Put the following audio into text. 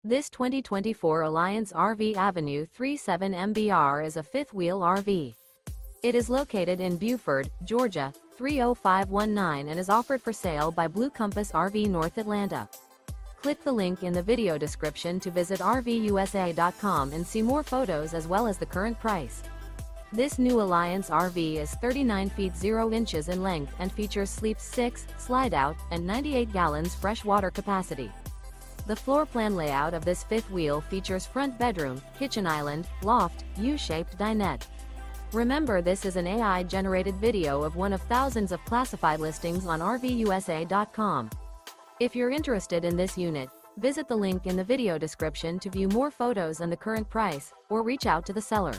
This 2024 Alliance RV Avenue 37 MBR is a fifth-wheel RV. It is located in Buford, Georgia, 30519 and is offered for sale by Blue Compass RV North Atlanta. Click the link in the video description to visit RVUSA.com and see more photos as well as the current price. This new Alliance RV is 39 feet 0 inches in length and features sleeps 6, slide-out, and 98 gallons fresh water capacity. The floor plan layout of this fifth wheel features front bedroom, kitchen island, loft, U-shaped dinette. Remember, this is an AI-generated video of one of thousands of classified listings on RVUSA.com. If you're interested in this unit, visit the link in the video description to view more photos and the current price, or reach out to the seller.